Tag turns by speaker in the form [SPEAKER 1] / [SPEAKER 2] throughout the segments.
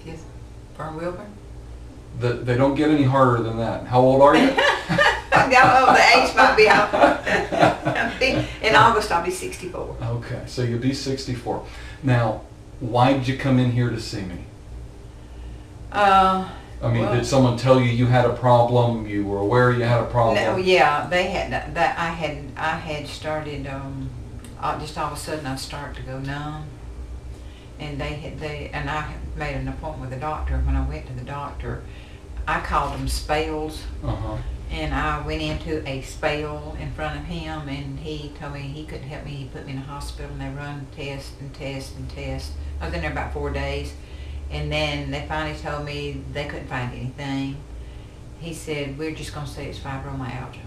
[SPEAKER 1] Yes. Vern Wilburn?
[SPEAKER 2] They don't get any harder than that. How old are you?
[SPEAKER 1] The age might be out. In August, I'll be 64.
[SPEAKER 2] Okay, so you'll be 64. Now, why did you come in here to see me?
[SPEAKER 1] Well,
[SPEAKER 2] did someone tell you had a problem? You were aware you had a problem?
[SPEAKER 1] No, yeah, they had that. I had started. Just all of a sudden, I started to go numb, and and I made an appointment with the doctor. When I went to the doctor, I called them spells. And I went into a spell in front of him, and he told me he couldn't help me. He put me in the hospital, and they run tests and tests and tests. I was in there about 4 days, and then they finally told me they couldn't find anything. He said, we're just going to say it's fibromyalgia.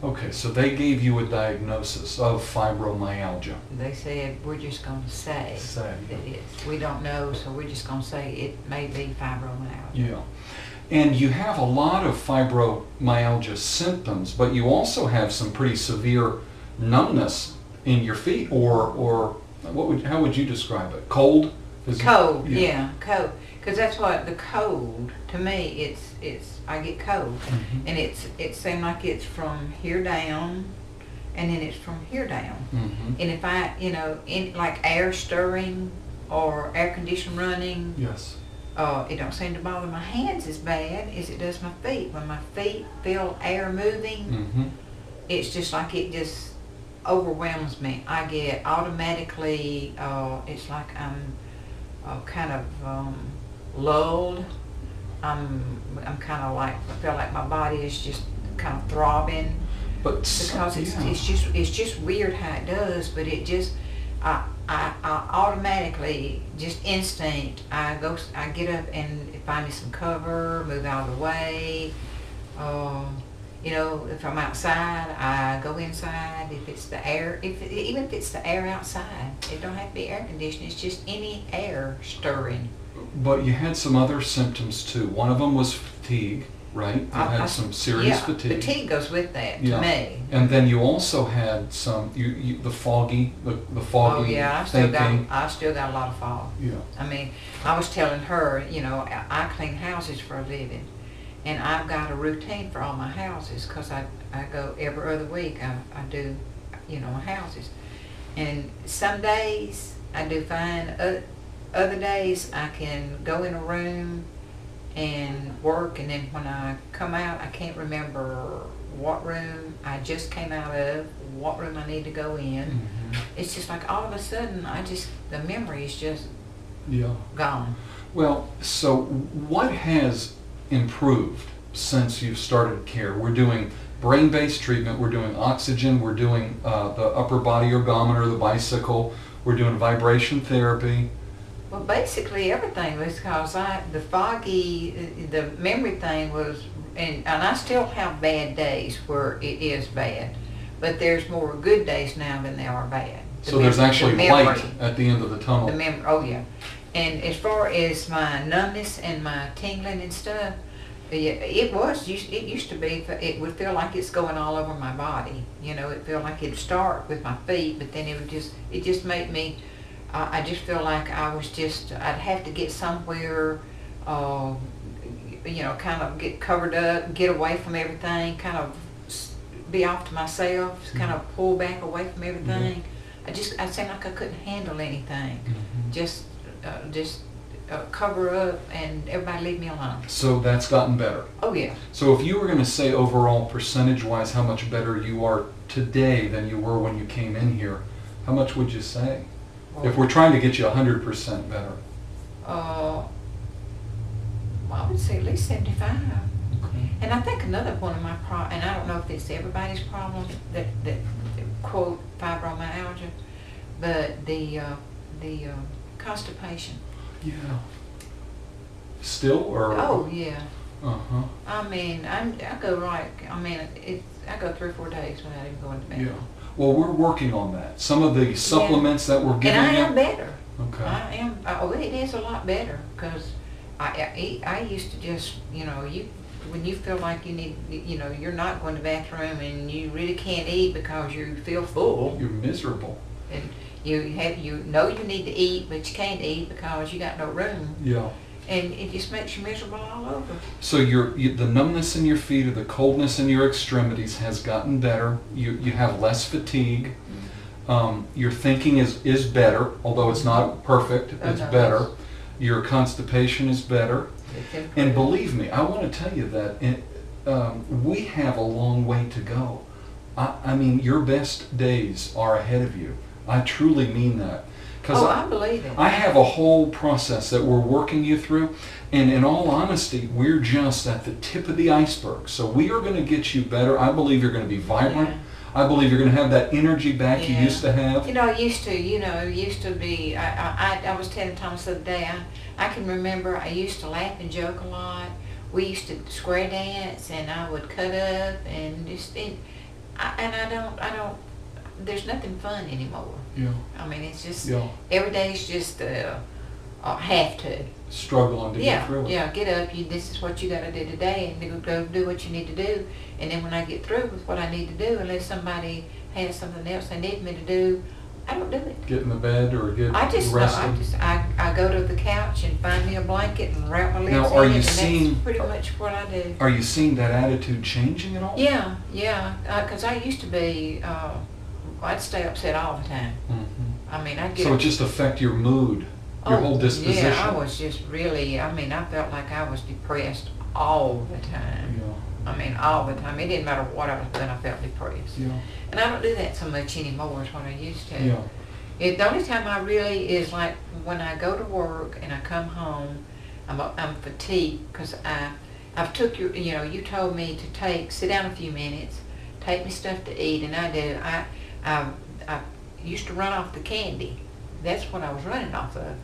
[SPEAKER 2] Okay, so they gave you a diagnosis of fibromyalgia.
[SPEAKER 1] They said, we're just going to say that it's. We don't know, so we're just going to say it may be fibromyalgia.
[SPEAKER 2] Yeah. And you have a lot of fibromyalgia symptoms, but you also have some pretty severe numbness in your feet, or how would you describe it? Cold?
[SPEAKER 1] Cold, yeah, cold. Because that's what the cold, to me, it's I get cold, and it seems like it's from here down, and then it's from here down. And if I, in like air stirring or air condition running,
[SPEAKER 2] yes.
[SPEAKER 1] It don't seem to bother my hands as bad as it does my feet. When my feet feel air moving, it's just like it just overwhelms me. I get automatically, it's like I'm kind of lulled. I'm kind of like, I feel like my body is just kind of throbbing.
[SPEAKER 2] But
[SPEAKER 1] because it's just weird how it does, but it just, I automatically, just instinct, I get up and find me some cover, move out of the way. If I'm outside, I go inside. If it's the air, even if it's the air outside, it don't have to be air conditioning. It's just any air stirring.
[SPEAKER 2] But you had some other symptoms too. One of them was fatigue, right? You had some serious fatigue.
[SPEAKER 1] Fatigue goes with that to me.
[SPEAKER 2] And then you also had some the foggy
[SPEAKER 1] Oh yeah, I still got a lot of fog.
[SPEAKER 2] Yeah.
[SPEAKER 1] I mean, I was telling her, I clean houses for a living, and I've got a routine for all my houses because I go every other week. I do, my houses, and some days I do fine. Other days I can go in a room and work, and then when I come out, I can't remember what room I just came out of, what room I need to go in. It's just like all of a sudden, the memory is just gone.
[SPEAKER 2] Well, so what has improved since you've started care? We're doing brain-based treatment, we're doing oxygen, we're doing the upper body ergometer, the bicycle, we're doing vibration therapy.
[SPEAKER 1] Well, basically everything was because the memory thing was, and I still have bad days where it is bad, but there's more good days now than there are bad.
[SPEAKER 2] So there's actually light at the end of the tunnel.
[SPEAKER 1] Oh yeah. And as far as my numbness and my tingling and stuff, it used to be, it would feel like it's going all over my body. It felt like it'd start with my feet, but then it just made me, I just feel like I'd have to get somewhere, kind of get covered up, get away from everything, kind of be off to myself, kind of pull back away from everything. I seemed like I couldn't handle anything. Just cover up and everybody leave me alone.
[SPEAKER 2] So that's gotten better.
[SPEAKER 1] Oh yeah.
[SPEAKER 2] So if you were going to say overall percentage-wise how much better you are today than you were when you came in here, how much would you say? If we're trying to get you 100% better.
[SPEAKER 1] Well, I would say at least 75. Okay. And I think another one of my and I don't know if it's everybody's problem that quote fibromyalgia, but the constipation.
[SPEAKER 2] Yeah. Still or?
[SPEAKER 1] Oh yeah.
[SPEAKER 2] I
[SPEAKER 1] mean, I go I go 3 or 4 days without even going to bed.
[SPEAKER 2] Yeah. Well, we're working on that. Some of the supplements that we're giving
[SPEAKER 1] and I
[SPEAKER 2] you.
[SPEAKER 1] am better.
[SPEAKER 2] Okay.
[SPEAKER 1] I am. It is a lot better because I used to just, when you feel like you need, you're not going to the bathroom and you really can't eat because you feel full.
[SPEAKER 2] You're miserable.
[SPEAKER 1] And you need to eat, but you can't eat because you got no room.
[SPEAKER 2] Yeah.
[SPEAKER 1] and it just makes you miserable all over.
[SPEAKER 2] So the numbness in your feet or the coldness in your extremities has gotten better. You have less fatigue. Your thinking is better, although it's not perfect. It's better. Your constipation is better. And believe me, I want to tell you that we have a long way to go. I mean, your best days are ahead of you. I truly mean that.
[SPEAKER 1] I believe it.
[SPEAKER 2] I have a whole process that we're working you through, and in all honesty, we're just at the tip of the iceberg. So we are going to get you better. I believe you're going to be vibrant. Yeah. I believe you're going to have that energy back you used to have.
[SPEAKER 1] It used to be, I was telling Thomas the other day, I can remember I used to laugh and joke a lot. We used to square dance, and I would cut up and just, I don't, there's nothing fun anymore.
[SPEAKER 2] Yeah.
[SPEAKER 1] I mean, it's just, every day is just have to.
[SPEAKER 2] Struggling to get through it.
[SPEAKER 1] Yeah, get up, this is what you got to do today, and go do what you need to do. And then when I get through with what I need to do, unless somebody has something else they need me to do, I don't do it.
[SPEAKER 2] Get in the bed or get rested?
[SPEAKER 1] I go to the couch and find me a blanket and wrap my legs in
[SPEAKER 2] it,
[SPEAKER 1] and that's pretty much what I do.
[SPEAKER 2] Are you seeing that attitude changing at all?
[SPEAKER 1] Yeah, because I used to be, I'd stay upset all the time.
[SPEAKER 2] Mm-hmm.
[SPEAKER 1] I mean, I'd get...
[SPEAKER 2] So it just affect your mood, your whole disposition?
[SPEAKER 1] Yeah, I was just really, I felt like I was depressed all the time.
[SPEAKER 2] Yeah.
[SPEAKER 1] I mean, all the time. It didn't matter what I was doing, I felt depressed.
[SPEAKER 2] Yeah.
[SPEAKER 1] And I don't do that so much anymore as what I used to.
[SPEAKER 2] Yeah.
[SPEAKER 1] The only time I really is like when I go to work and I come home, I'm fatigued because I've took your, you told me to sit down a few minutes, take me stuff to eat, and I do. I used to run off the candy. That's what I was running off of.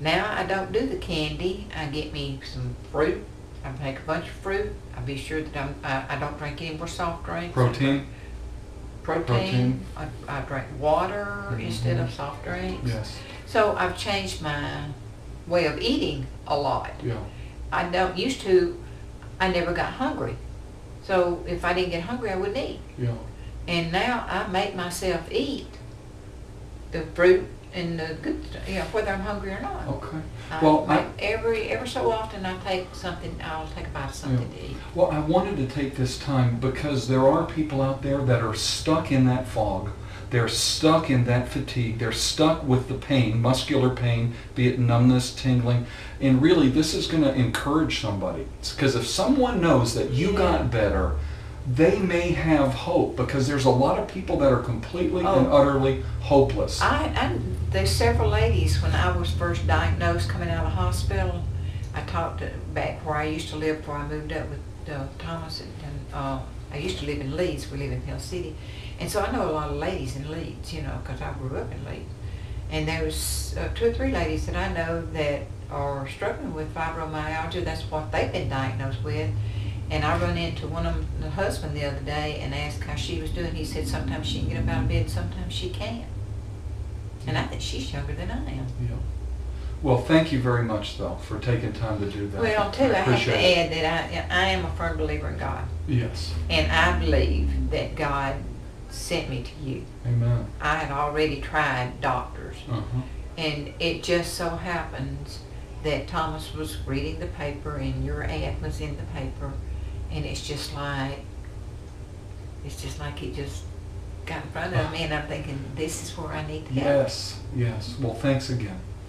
[SPEAKER 1] Now I don't do the candy. I get me some fruit. I take a bunch of fruit. I be sure that I don't drink any more soft drinks.
[SPEAKER 2] Protein.
[SPEAKER 1] I drink water instead of soft drinks.
[SPEAKER 2] Yes.
[SPEAKER 1] So I've changed my way of eating a lot.
[SPEAKER 2] Yeah.
[SPEAKER 1] I never got hungry. So if I didn't get hungry, I wouldn't eat.
[SPEAKER 2] Yeah.
[SPEAKER 1] And now I make myself eat the fruit and the good stuff, whether I'm hungry or not.
[SPEAKER 2] Okay. Well,
[SPEAKER 1] every so often I'll take a bite of something to eat.
[SPEAKER 2] Well, I wanted to take this time because there are people out there that are stuck in that fog. They're stuck in that fatigue. They're stuck with the pain, muscular pain, be it numbness, tingling. And really, this is going to encourage somebody. Because if someone knows that you got better, they may have hope, because there's a lot of people that are completely and utterly hopeless.
[SPEAKER 1] There's several ladies, when I was first diagnosed coming out of the hospital, I talked back where I used to live before I moved up with Thomas, and I used to live in Leeds. We live in Hill City. And so I know a lot of ladies in Leeds, because I grew up in Leeds. And there was 2 or 3 ladies that I know that are struggling with fibromyalgia. That's what they've been diagnosed with. And I run into one of them, the husband, the other day and asked how she was doing. He said sometimes she can get up out of bed, sometimes she can't. And I think she's younger than I am.
[SPEAKER 2] Yeah. Well, thank you very much, though, for taking time to do that.
[SPEAKER 1] Well, too, I have to add that I am a firm believer in God.
[SPEAKER 2] Yes.
[SPEAKER 1] And I believe that God sent me to you.
[SPEAKER 2] Amen.
[SPEAKER 1] I had already tried doctors.
[SPEAKER 2] Uh-huh.
[SPEAKER 1] And it just so happens that Thomas was reading the paper and your ad was in the paper. And it's just like it just got in front of me, and I'm thinking, this is where I need to go.
[SPEAKER 2] Yes, yes. Well, thanks again.